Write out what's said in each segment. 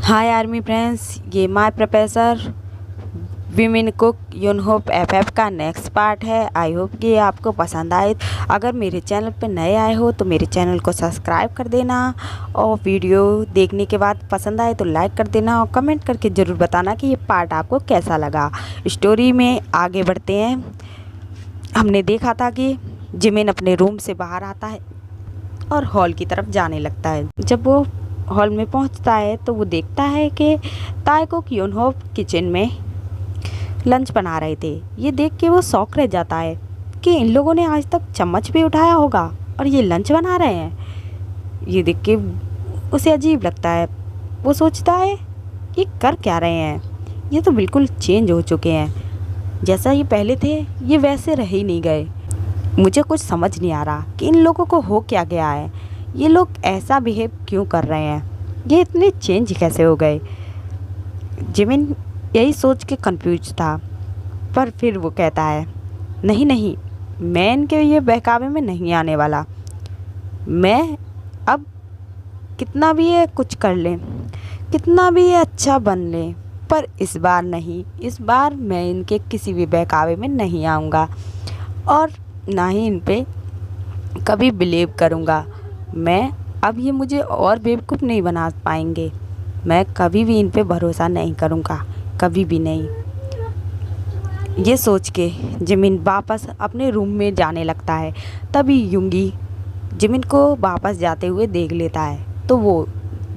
हाय army friends, ये my professor women cook यूनहोप FF का नेक्स्ट पार्ट है। आई होप कि आपको पसंद आए। अगर मेरे चैनल पर नए आए हो तो मेरे चैनल को सब्सक्राइब कर देना और वीडियो देखने के बाद पसंद आए तो लाइक कर देना और कमेंट करके ज़रूर बताना कि ये पार्ट आपको कैसा लगा। स्टोरी में आगे बढ़ते हैं। हमने देखा था कि जिमिन अपने रूम से बाहर आता है और हॉल की तरफ जाने लगता है। जब वो हॉल में पहुंचता है तो वो देखता है कि ताएकुक यूनहोप किचन में लंच बना रहे थे। ये देख के वो शॉक रह जाता है कि इन लोगों ने आज तक चम्मच भी उठाया होगा और ये लंच बना रहे हैं। ये देख के उसे अजीब लगता है। वो सोचता है ये कर क्या रहे हैं, ये तो बिल्कुल चेंज हो चुके हैं। जैसा ये पहले थे ये वैसे रह ही नहीं गए। मुझे कुछ समझ नहीं आ रहा कि इन लोगों को हो क्या गया है, ये लोग ऐसा बिहेव क्यों कर रहे हैं, ये इतने चेंज कैसे हो गए। जिमिन यही सोच के कंफ्यूज था, पर फिर वो कहता है नहीं नहीं, मैं इनके ये बहकावे में नहीं आने वाला। मैं अब कितना भी ये कुछ कर लें, कितना भी ये अच्छा बन लें, पर इस बार नहीं, इस बार मैं इनके किसी भी बहकावे में नहीं आऊँगा और ना ही इन पे कभी बिलीव करूँगा। मैं अब ये मुझे और बेवकूफ़ नहीं बना पाएंगे। मैं कभी भी इन पे भरोसा नहीं करूँगा, कभी भी नहीं। ये सोच के जिमिन वापस अपने रूम में जाने लगता है। तभी युंगी जिमिन को वापस जाते हुए देख लेता है तो वो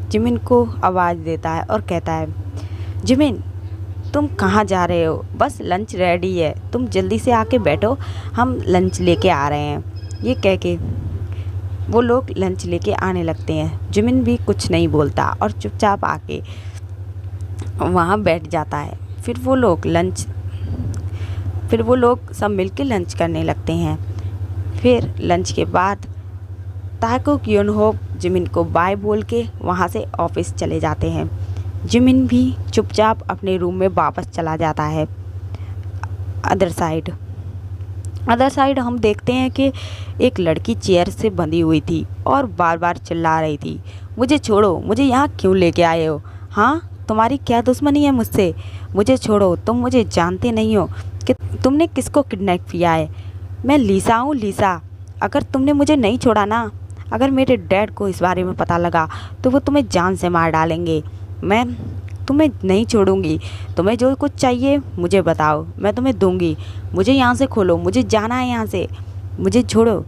जिमिन को आवाज़ देता है और कहता है, जिमिन तुम कहाँ जा रहे हो? बस लंच रेडी है, तुम जल्दी से आके बैठो, हम लंच लेके आ रहे हैं। ये कह के वो लोग लंच लेके आने लगते हैं। जिमिन भी कुछ नहीं बोलता और चुपचाप आके वहाँ बैठ जाता है। फिर वो लोग सब मिलके लंच करने लगते हैं। फिर लंच के बाद ताएकुक यूनहोप जिमिन को बाय बोल के वहाँ से ऑफिस चले जाते हैं। जिमिन भी चुपचाप अपने रूम में वापस चला जाता है। अदर साइड हम देखते हैं कि एक लड़की चेयर से बंधी हुई थी और बार बार चिल्ला रही थी, मुझे छोड़ो, मुझे यहाँ क्यों लेके आए हो? हाँ, तुम्हारी क्या दुश्मनी है मुझसे? मुझे छोड़ो, तुम मुझे जानते नहीं हो कि तुमने किसको किडनैप किया है। मैं लीसा हूँ, लीसा। अगर तुमने मुझे नहीं छोड़ा ना, अगर मेरे डैड को इस बारे में पता लगा तो वो तुम्हें जान से मार डालेंगे। मैं तुम्हें नहीं छोड़ूंगी। तुम्हें जो कुछ चाहिए मुझे बताओ, मैं तुम्हें दूंगी। मुझे यहाँ से खोलो, मुझे जाना है यहाँ से, मुझे छोड़ो।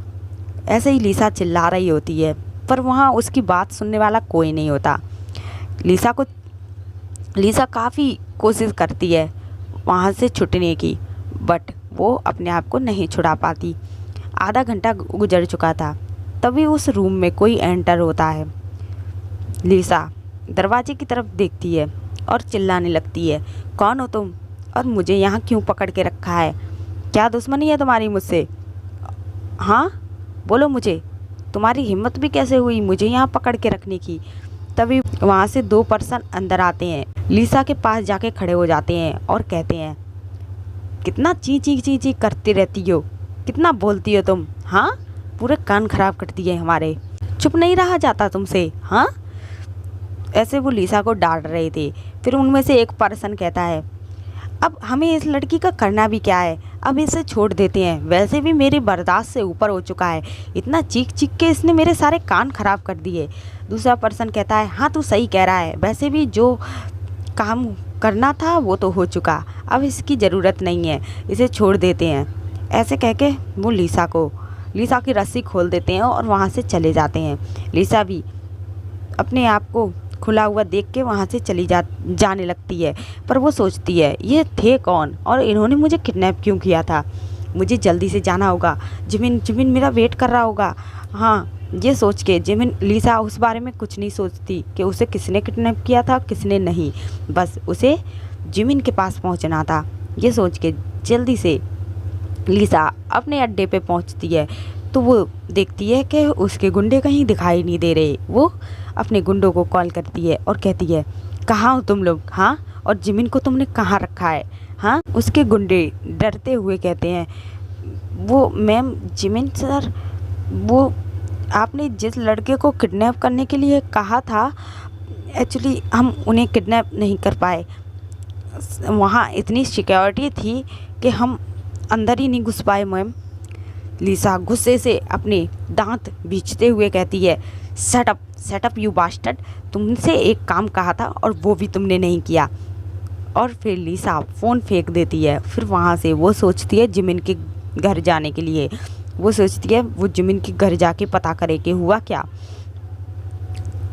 ऐसे ही लीसा चिल्ला रही होती है, पर वहाँ उसकी बात सुनने वाला कोई नहीं होता। लीसा काफ़ी कोशिश करती है वहाँ से छुटने की, बट वो अपने आप को नहीं छुड़ा पाती। आधा घंटा गुजर चुका था। तभी उस रूम में कोई एंटर होता है। लीसा दरवाजे की तरफ देखती है और चिल्लाने लगती है, कौन हो तुम और मुझे यहाँ क्यों पकड़ के रखा है? क्या दुश्मनी है तुम्हारी मुझसे? हाँ बोलो मुझे, तुम्हारी हिम्मत भी कैसे हुई मुझे यहाँ पकड़ के रखने की? तभी वहाँ से 2 पर्सन अंदर आते हैं। लीसा के पास जाके खड़े हो जाते हैं और कहते हैं, कितना ची ची करती रहती हो, कितना बोलती हो तुम? हाँ, पूरे कान खराब कर दिए हमारे, चुप नहीं रहा जाता तुमसे? हाँ, ऐसे वो लीसा को डांट रहे थे। फिर उनमें से एक पर्सन कहता है, अब हमें इस लड़की का करना भी क्या है, अब इसे छोड़ देते हैं, वैसे भी मेरे बर्दाश्त से ऊपर हो चुका है, इतना चीख के इसने मेरे सारे कान खराब कर दिए। दूसरा पर्सन कहता है, हाँ तू सही कह रहा है, वैसे भी जो काम करना था वो तो हो चुका, अब इसकी ज़रूरत नहीं है, इसे छोड़ देते हैं। ऐसे कह के वो लीसा की रस्सी खोल देते हैं और वहाँ से चले जाते हैं। लीसा भी अपने आप को खुला हुआ देख के वहाँ से जाने लगती है, पर वो सोचती है ये थे कौन और इन्होंने मुझे किडनैप क्यों किया था? मुझे जल्दी से जाना होगा, जिमिन मेरा वेट कर रहा होगा। हाँ, ये सोच के लीसा उस बारे में कुछ नहीं सोचती कि उसे किसने किडनैप किया था, किसने नहीं, बस उसे जिमिन के पास पहुँचना था। ये सोच के जल्दी से लीसा अपने अड्डे पे पहुँचती है तो वो देखती है कि उसके गुंडे कहीं दिखाई नहीं दे रहे। वो अपने गुंडों को कॉल करती है और कहती है, कहाँ हो तुम लोग? हाँ, और जिमिन को तुमने कहाँ रखा है? हाँ, उसके गुंडे डरते हुए कहते हैं, वो मैम जिमिन सर, वो आपने जिस लड़के को किडनैप करने के लिए कहा था एक्चुअली हम उन्हें किडनैप नहीं कर पाए, वहाँ इतनी सिक्योरिटी थी कि हम अंदर ही नहीं घुस पाए मैम। लिसा गुस्से से अपने दांत बीचते हुए कहती है, शट अप यू बास्टर्ड, तुमसे एक काम कहा था और वो भी तुमने नहीं किया। और फिर लिसा फ़ोन फेंक देती है। फिर वहाँ से वो सोचती है जिमिन के घर जाने के लिए, वो सोचती है वो जिमिन के घर जाके पता करे कि हुआ क्या।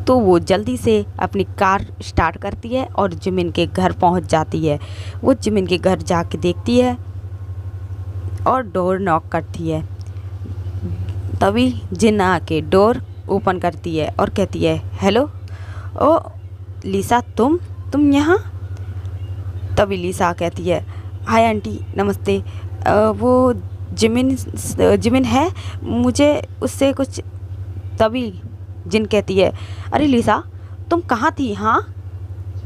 तो वो जल्दी से अपनी कार स्टार्ट करती है और जिमिन के घर पहुंच जाती है। वो जिमिन के घर जाके देखती है और डोर नॉक करती है। तभी जिन आके डोर ओपन करती है और कहती है, हेलो, ओ लिसा, तुम यहाँ। तभी लिसा कहती है, हाय आंटी, नमस्ते, वो जिमिन है, मुझे उससे कुछ। तभी जिन कहती है, अरे लिसा, तुम कहाँ थी? हाँ,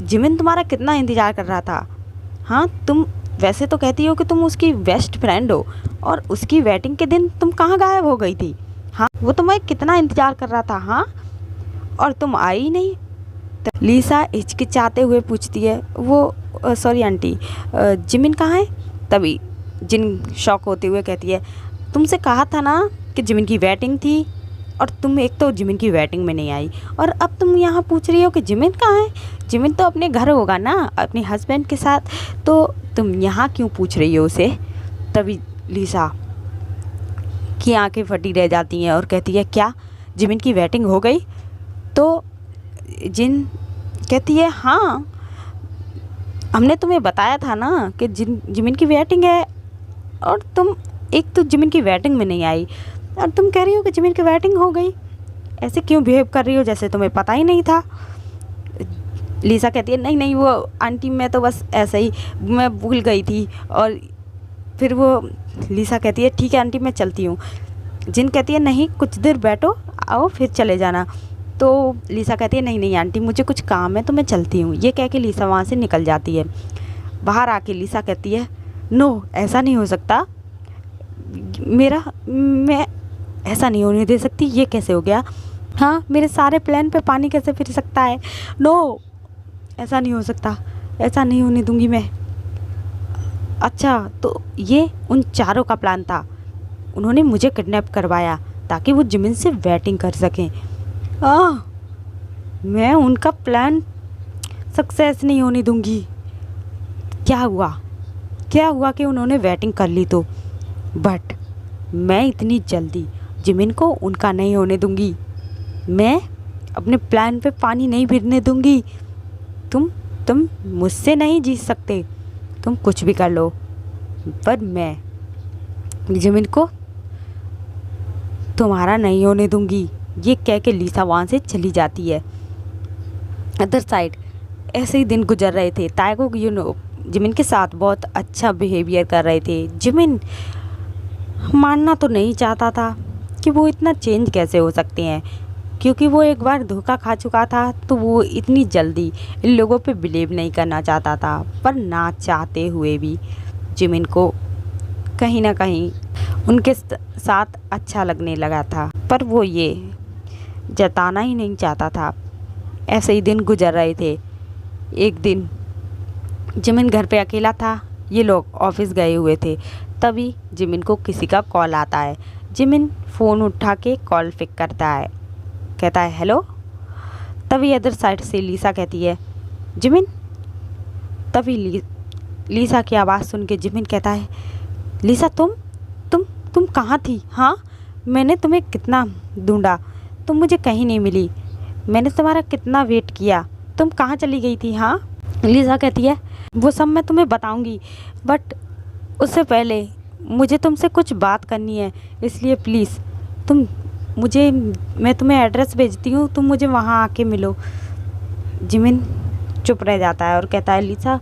जिमिन तुम्हारा कितना इंतज़ार कर रहा था। हाँ, तुम वैसे तो कहती हो कि तुम उसकी बेस्ट फ्रेंड हो, और उसकी वेडिंग के दिन तुम कहाँ गायब हो गई थी? हाँ, वो तुम्हें कितना इंतज़ार कर रहा था। हाँ, और तुम आई ही नहीं। लिसा हिचकिचाते हुए पूछती है, वो सॉरी आंटी, जिमिन कहाँ है? तभी जिन शॉक होते हुए कहती है, तुमसे कहा था ना कि जिमिन की वेडिंग थी, और तुम एक तो जिमिन की वेडिंग में नहीं आई, और अब तुम यहाँ पूछ रही हो कि जिमिन कहाँ है? जिमिन तो अपने घर होगा ना, अपने हस्बैंड के साथ, तो तुम यहाँ क्यों पूछ रही हो उसे? तभी लिसा की आंखें फटी रह जाती हैं और कहती है, क्या जिमिन की वेडिंग हो गई? तो जिन कहती है, हाँ, हमने तुम्हें बताया था ना कि जिमिन की वेडिंग है, और तुम एक तो जिमिन की वेडिंग में नहीं आई, और तुम कह रही हो कि जिमिन की वेडिंग हो गई। ऐसे क्यों बिहेव कर रही हो जैसे तुम्हें पता ही नहीं था? लिसा कहती है, नहीं वो आंटी, मैं तो बस ऐसे ही, मैं भूल गई थी। और फिर वो लिसा कहती है, ठीक है आंटी, मैं चलती हूँ। जिन कहती है, नहीं, कुछ देर बैठो, आओ फिर चले जाना। तो लिसा कहती है, नहीं आंटी, मुझे कुछ काम है तो मैं चलती हूँ। ये कह के लिसा वहाँ से निकल जाती है। बाहर आके लिसा कहती है, नो, ऐसा नहीं हो सकता, मैं ऐसा नहीं होने दे सकती। ये कैसे हो गया? हाँ, मेरे सारे प्लान पे पानी कैसे फिर सकता है? नो, ऐसा नहीं हो सकता, ऐसा नहीं होने दूंगी मैं। अच्छा, तो ये उन चारों का प्लान था, उन्होंने मुझे किडनैप करवाया ताकि वो जिमिन से वेटिंग कर सकें। मैं उनका प्लान सक्सेस नहीं होने दूंगी। क्या हुआ कि उन्होंने वेटिंग कर ली तो, बट मैं इतनी जल्दी जिमिन को उनका नहीं होने दूंगी। मैं अपने प्लान पे पानी नहीं फिरने दूंगी। तुम मुझसे नहीं जीत सकते, तुम कुछ भी कर लो, पर मैं जिमिन को तुम्हारा नहीं होने दूंगी। ये कह के लिसा वहाँ से चली जाती है। अदर साइड ऐसे ही दिन गुजर रहे थे। ताएगो जिमिन के साथ बहुत अच्छा बिहेवियर कर रहे थे। जिमिन मानना तो नहीं चाहता था कि वो इतना चेंज कैसे हो सकते हैं, क्योंकि वो एक बार धोखा खा चुका था, तो वो इतनी जल्दी इन लोगों पे बिलीव नहीं करना चाहता था। पर ना चाहते हुए भी जिमिन को कहीं ना कहीं उनके साथ अच्छा लगने लगा था, पर वो ये जताना ही नहीं चाहता था। ऐसे ही दिन गुजर रहे थे। एक दिन जिमिन घर पे अकेला था, ये लोग ऑफिस गए हुए थे। तभी जिमिन को किसी का कॉल आता है। जिमिन फ़ोन उठा के कॉल पिक करता है, कहता है, हेलो। तभी अदर साइड से लिसा कहती है, जिमिन। तभी लिसा की आवाज़ सुन के जिमिन कहता है, लिसा, तुम कहाँ थी? हाँ, मैंने तुम्हें कितना ढूंढा, तुम मुझे कहीं नहीं मिली। मैंने तुम्हारा कितना वेट किया, तुम कहाँ चली गई थी? हाँ। लिसा कहती है, वो सब मैं तुम्हें बताऊंगी, बट उससे पहले मुझे तुमसे कुछ बात करनी है, इसलिए प्लीज़ मैं तुम्हें एड्रेस भेजती हूँ, तुम मुझे वहाँ आके मिलो। जिमिन चुप रह जाता है और कहता है, लिसा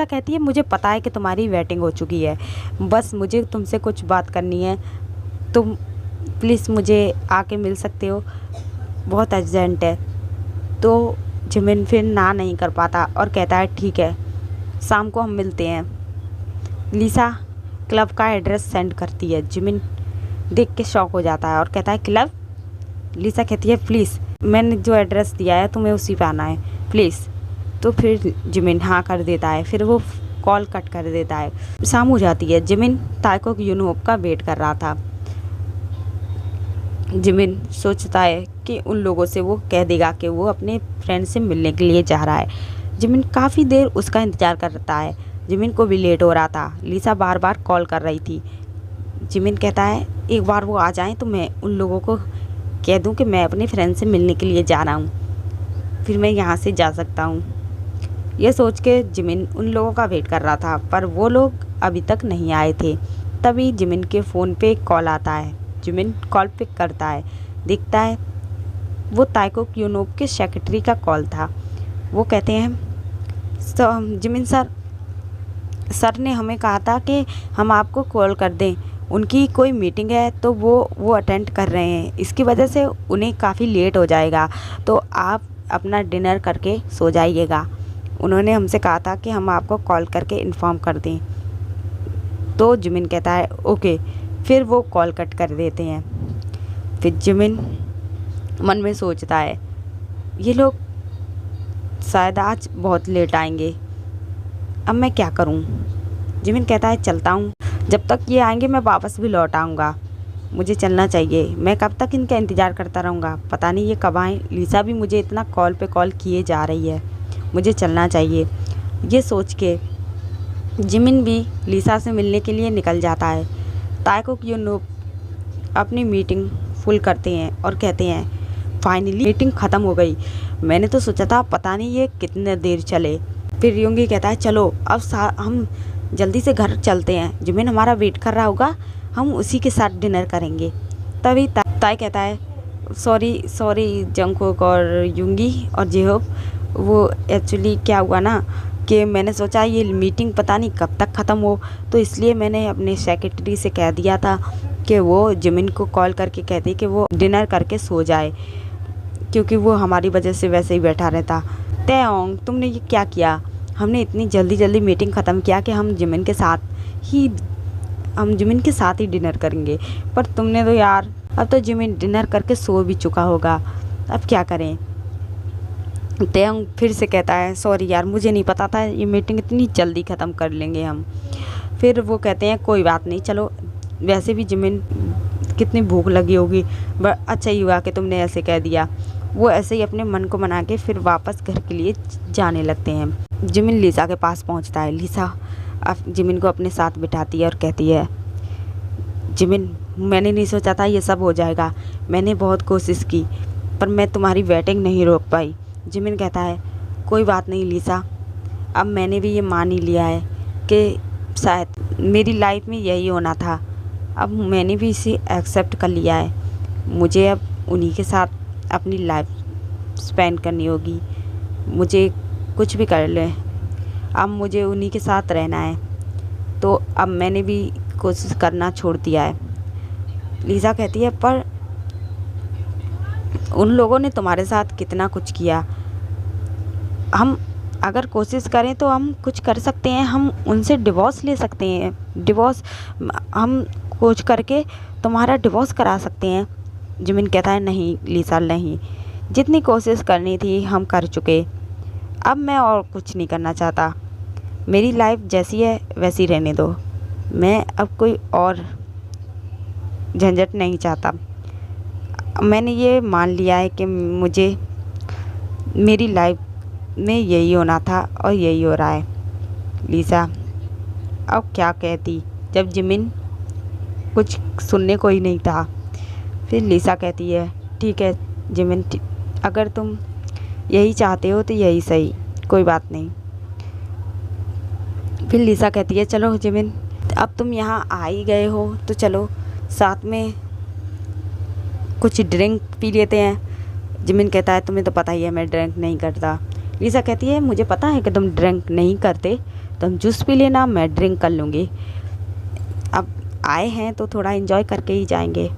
कहती है, मुझे पता है कि तुम्हारी वेटिंग हो चुकी है, बस मुझे तुमसे कुछ बात करनी है, तुम प्लीज़ मुझे आके मिल सकते हो, बहुत अर्जेंट है। तो जिमिन फिर ना नहीं कर पाता और कहता है, ठीक है, शाम को हम मिलते हैं। लिसा क्लब का एड्रेस सेंड करती है। जिमिन देख के शॉक हो जाता है और कहता है, क्लब? लिसा कहती है, प्लीज़ मैंने जो एड्रेस दिया है तुम्हें उसी पे आना है प्लीज़। तो फिर जिमिन हाँ कर देता है। फिर वो कॉल कट कर देता है। शाम हो जाती है। जिमिन ताइकोक यूनहोप का वेट कर रहा था। जिमिन सोचता है कि उन लोगों से वो कह देगा कि वो अपने फ्रेंड से मिलने के लिए जा रहा है। जिमिन काफ़ी देर उसका इंतज़ार करता है। जिमिन को भी लेट हो रहा था। लिसा बार बार कॉल कर रही थी। जिमिन कहता है एक बार वो आ जाएं तो मैं उन लोगों को कह दूं कि मैं अपने फ्रेंड से मिलने के लिए जा रहा हूं, फिर मैं यहाँ से जा सकता हूँ। यह सोच के जिमिन उन लोगों का वेट कर रहा था, पर वो लोग अभी तक नहीं आए थे। तभी जिमिन के फ़ोन पे कॉल आता है। जिमिन कॉल पिक करता है। देखता है वो ताइकोक यूनहोप के सेक्रेटरी का कॉल था। वो कहते हैं जिमिन सर ने हमें कहा था कि हम आपको कॉल कर दें, उनकी कोई मीटिंग है तो वो अटेंड कर रहे हैं, इसकी वजह से उन्हें काफ़ी लेट हो जाएगा, तो आप अपना डिनर करके सो जाइएगा। उन्होंने हमसे कहा था कि हम आपको कॉल करके इन्फॉर्म कर दें। तो जिमिन कहता है ओके। फिर वो कॉल कट कर देते हैं। फिर जिमिन मन में सोचता है ये लोग शायद आज बहुत लेट आएंगे, अब मैं क्या करूं। जिमिन कहता है चलता हूं, जब तक ये आएंगे मैं वापस भी लौट आऊँगा, मुझे चलना चाहिए। मैं कब तक इनका इंतज़ार करता रहूँगा, पता नहीं ये कब आएँ। लिसा भी मुझे इतना कॉल पे कॉल किए जा रही है, मुझे चलना चाहिए। ये सोच के जिमिन भी लिसा से मिलने के लिए निकल जाता है। ताइकोक यूनहोप अपनी मीटिंग फुल करते हैं और कहते हैं फाइनली मीटिंग ख़त्म हो गई, मैंने तो सोचा था पता नहीं ये कितने देर चले। फिर युंगी कहता है चलो अब हम जल्दी से घर चलते हैं, जिमिन हमारा वेट कर रहा होगा, हम उसी के साथ डिनर करेंगे। तभी ताई कहता है सॉरी जंगकोक और युंगी और जेहोप, वो एक्चुअली क्या हुआ ना कि मैंने सोचा ये मीटिंग पता नहीं कब तक ख़त्म हो, तो इसलिए मैंने अपने सेक्रेटरी से कह दिया था कि वो जिमिन को कॉल करके कहती कि वो डिनर करके सो जाए, क्योंकि वो हमारी वजह से वैसे ही बैठा रहता। तेओंग तुमने ये क्या किया, हमने इतनी जल्दी ख़त्म किया कि हम जिमिन के साथ ही डिनर करेंगे, पर तुमने तो यार अब तो जिमिन डिनर करके सो भी चुका होगा, अब क्या करें। तेओंग फिर से कहता है सॉरी यार, मुझे नहीं पता था ये मीटिंग इतनी जल्दी ख़त्म कर लेंगे हम। फिर वो कहते हैं कोई बात नहीं, चलो वैसे भी जिमिन कितनी भूख लगी होगी, अच्छा ही हुआ कि तुमने ऐसे कह दिया। वो ऐसे ही अपने मन को मना के फिर वापस घर के लिए जाने लगते हैं। जिमिन लिसा के पास पहुंचता है। लिसा अब जिमिन को अपने साथ बिठाती है और कहती है जिमिन मैंने नहीं सोचा था ये सब हो जाएगा, मैंने बहुत कोशिश की पर मैं तुम्हारी वेटिंग नहीं रोक पाई। जिमिन कहता है कोई बात नहीं लिसा, अब मैंने भी ये मान ही लिया है कि शायद मेरी लाइफ में यही होना था, अब मैंने भी इसे एक्सेप्ट कर लिया है, मुझे अब उन्हीं के साथ अपनी लाइफ स्पेंड करनी होगी, मुझे कुछ भी कर ले, अब मुझे उन्हीं के साथ रहना है, तो अब मैंने भी कोशिश करना छोड़ दिया है। लिसा कहती है पर उन लोगों ने तुम्हारे साथ कितना कुछ किया, हम अगर कोशिश करें तो हम कुछ कर सकते हैं, हम उनसे डिवोर्स ले सकते हैं, डिवोर्स हम कुछ करके तुम्हारा डिवोर्स करा सकते हैं। जिमिन कहता है नहीं लिसा नहीं, जितनी कोशिश करनी थी हम कर चुके, अब मैं और कुछ नहीं करना चाहता, मेरी लाइफ जैसी है वैसी रहने दो, मैं अब कोई और झंझट नहीं चाहता, मैंने ये मान लिया है कि मुझे मेरी लाइफ में यही होना था और यही हो रहा है। लिसा अब क्या कहती जब जिमिन कुछ सुनने को ही नहीं था। फिर लिसा कहती है ठीक है जिमिन, अगर तुम यही चाहते हो तो यही सही, कोई बात नहीं। फिर लिसा कहती है चलो जिमिन अब तुम यहाँ आ ही गए हो तो चलो साथ में कुछ ड्रिंक पी लेते हैं। जिमिन कहता है तुम्हें तो पता ही है मैं ड्रिंक नहीं करता। लिसा कहती है मुझे पता है कि तुम ड्रिंक नहीं करते, तुम जूस पी लेना, मैं ड्रिंक कर लूँगी, अब आए हैं तो थोड़ा एंजॉय करके ही जाएंगे।